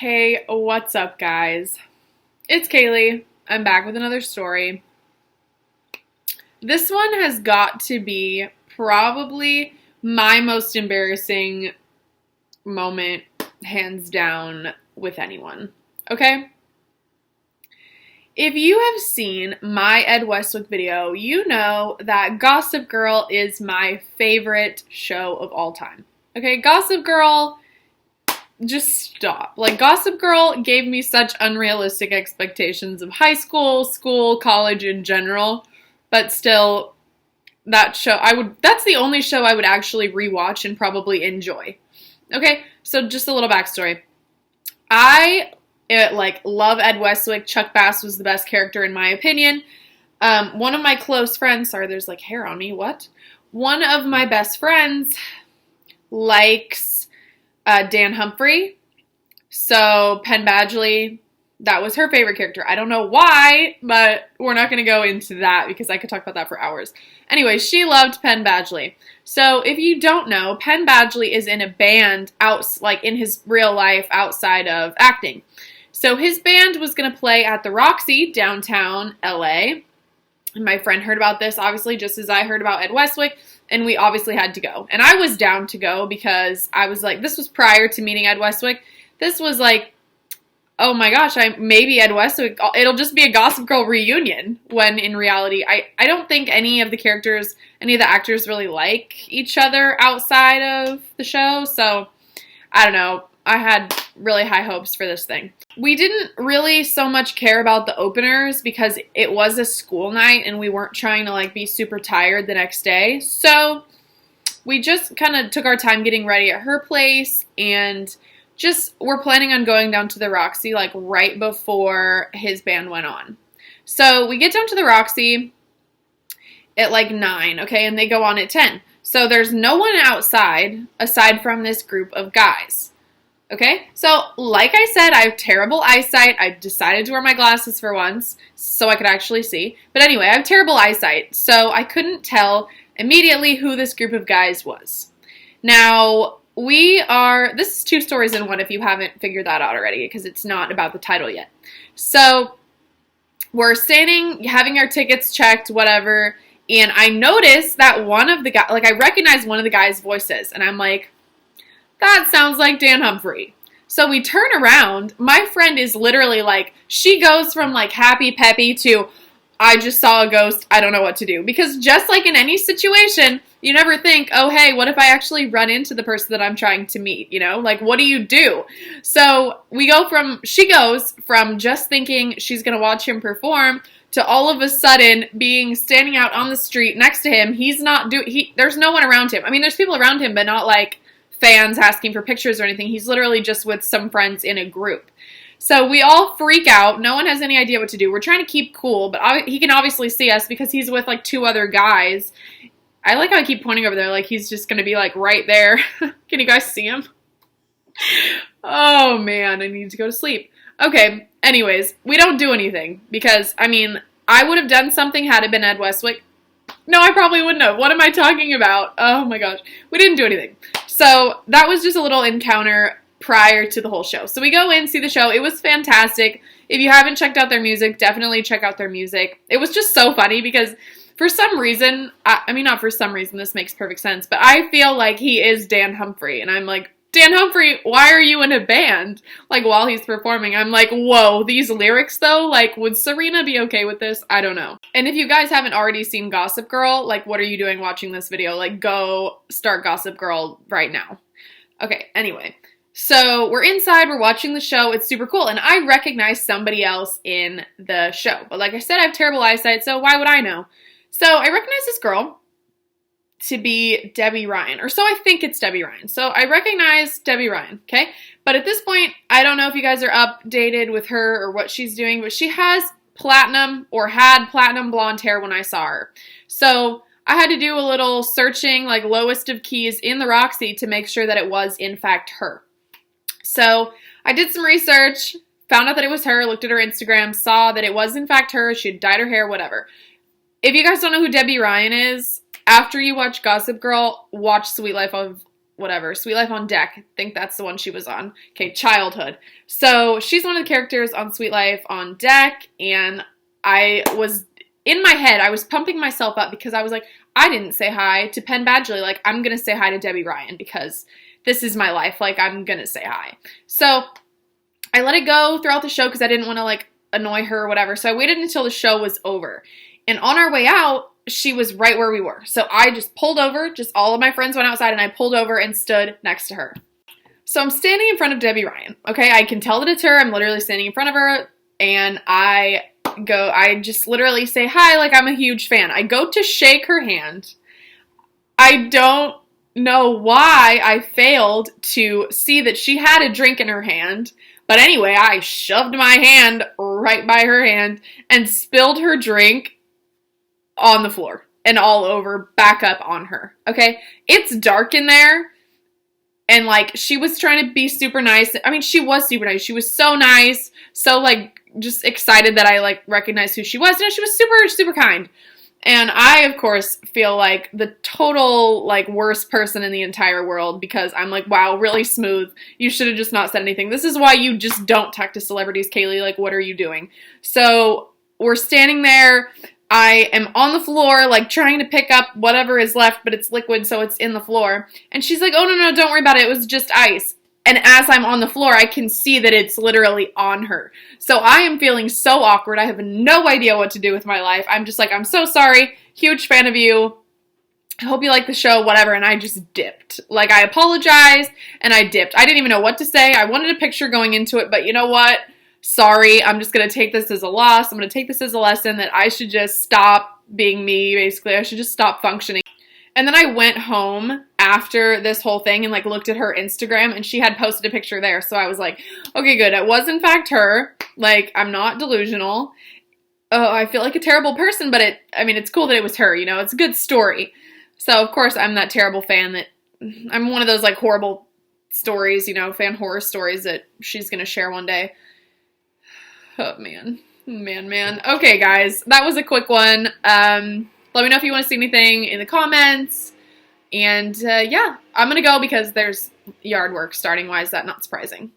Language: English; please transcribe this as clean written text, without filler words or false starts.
Hey, what's up, guys? It's Kaylee. I'm back with another story. This one has got to be probably my most embarrassing moment, hands down, with anyone. Okay? If you have seen my Ed Westwick video, you know that Gossip Girl is my favorite show of all time. Okay? Gossip Girl, just stop. Like, Gossip Girl gave me such unrealistic expectations of high school, college in general, but still, that's the only show I would actually rewatch and probably enjoy. Okay? So just a little backstory. I love Ed Westwick. Chuck Bass was the best character in my opinion. One of my close friends, sorry, there's like hair on me, what? One of my best friends likes Dan Humphrey. So Penn Badgley, that was her favorite character. I don't know why, but we're not going to go into that because I could talk about that for hours. Anyway, she loved Penn Badgley. So if you don't know, Penn Badgley is in a band in his real life outside of acting. So his band was going to play at the Roxy downtown LA. And my friend heard about this, obviously, just as I heard about Ed Westwick, and we obviously had to go. And I was down to go because I was like, this was prior to meeting Ed Westwick. This was like, oh my gosh, maybe Ed Westwick, it'll just be a Gossip Girl reunion, when in reality, I don't think any of the actors really like each other outside of the show, so I don't know. I had really high hopes for this thing. We didn't really so much care about the openers because it was a school night and we weren't trying to be super tired the next day. So we just kind of took our time getting ready at her place and we're planning on going down to the Roxy right before his band went on. So we get down to the Roxy at 9, okay, and they go on at 10. So there's no one outside aside from this group of guys. Okay, so like I said, I have terrible eyesight. I decided to wear my glasses for once so I could actually see. But anyway, I have terrible eyesight, so I couldn't tell immediately who this group of guys was. Now, this is 2 stories in one if you haven't figured that out already, because it's not about the title yet. So, we're standing, having our tickets checked, whatever, and I noticed that one of the guys, I recognized one of the guys' voices, and I'm like, that sounds like Dan Humphrey. So we turn around. My friend is literally she goes from happy peppy to, I just saw a ghost, I don't know what to do. Because just like in any situation, you never think, oh hey, what if I actually run into the person that I'm trying to meet, what do you do? So she goes from just thinking she's going to watch him perform to all of a sudden standing out on the street next to him. There's no one around him. I mean, there's people around him, but not fans asking for pictures or anything. He's literally just with some friends in a group. So we all freak out. No one has any idea what to do. We're trying to keep cool, but he can obviously see us because he's with 2 other guys. I like how I keep pointing over there he's just going to be right there. Can you guys see him? Oh man, I need to go to sleep. Okay, anyways, we don't do anything because, I would have done something had it been Ed Westwick. No, I probably wouldn't have. What am I talking about? Oh my gosh. We didn't do anything. So that was just a little encounter prior to the whole show. So we go in, see the show. It was fantastic. If you haven't checked out their music, definitely check out their music. It was just so funny because for some reason, not for some reason, this makes perfect sense, but I feel like he is Dan Humphrey. And I'm like, Dan Humphrey, why are you in a band? While he's performing, I'm like, whoa, these lyrics though, would Serena be okay with this? I don't know. And if you guys haven't already seen Gossip Girl, what are you doing watching this video? Go start Gossip Girl right now. Okay, anyway. So we're inside, we're watching the show, it's super cool, and I recognize somebody else in the show. But like I said, I have terrible eyesight, so why would I know? So I recognize this girl to be Debby Ryan, or so I think it's Debby Ryan. So I recognize Debby Ryan, okay? But at this point, I don't know if you guys are updated with her or what she's doing, but she has had platinum blonde hair when I saw her. So I had to do a little searching, lowest of keys in the Roxy to make sure that it was in fact her. So I did some research, found out that it was her, looked at her Instagram, saw that it was in fact her, she had dyed her hair, whatever. If you guys don't know who Debby Ryan is, after you watch Gossip Girl, watch Sweet Life of whatever, Sweet Life on Deck. I think that's the one she was on. Okay, childhood. So she's one of the characters on Sweet Life on Deck, and I was, in my head, I was pumping myself up because I was like, I didn't say hi to Penn Badgley. Like, I'm going to say hi to Debby Ryan because this is my life. Like, I'm going to say hi. So I let it go throughout the show because I didn't want to, like, annoy her or whatever. So I waited until the show was over. And on our way out, she was right where we were. So I just pulled over. Just all of my friends went outside and I pulled over and stood next to her. So I'm standing in front of Debby Ryan. Okay, I can tell that it's her. I'm literally standing in front of her. And I just literally say hi like I'm a huge fan. I go to shake her hand. I don't know why I failed to see that she had a drink in her hand. But anyway, I shoved my hand right by her hand and spilled her drink on the floor and all over, back up on her. Okay? It's dark in there. And, like, she was trying to be super nice. I mean, she was super nice. She was so nice. So, like, just excited that I, like, recognized who she was. You know, she was super, super kind. And I, of course, feel like the total, like, worst person in the entire world because I'm like, wow, really smooth. You should have just not said anything. This is why you just don't talk to celebrities, Kaylee. Like, what are you doing? So, we're standing there. I am on the floor, like, trying to pick up whatever is left, but it's liquid, so it's in the floor. And she's like, oh, no, don't worry about it. It was just ice. And as I'm on the floor, I can see that it's literally on her. So I am feeling so awkward. I have no idea what to do with my life. I'm just like, I'm so sorry. Huge fan of you. I hope you like the show, whatever. And I just dipped. Like, I apologized, and I dipped. I didn't even know what to say. I wanted a picture going into it, but you know what? Sorry, I'm just going to take this as a loss. I'm going to take this as a lesson that I should just stop being me, basically. I should just stop functioning. And then I went home after this whole thing and, like, looked at her Instagram, and she had posted a picture there. So I was like, okay, good. It was, in fact, her. Like, I'm not delusional. Oh, I feel like a terrible person, but it's cool that it was her, you know? It's a good story. So, of course, I'm that terrible fan that, I'm one of those, like, horrible stories, you know, fan horror stories that she's going to share one day. Oh, man. Okay, guys. That was a quick one. Let me know if you want to see anything in the comments. And, yeah. I'm going to go because there's yard work starting. Why is that not surprising?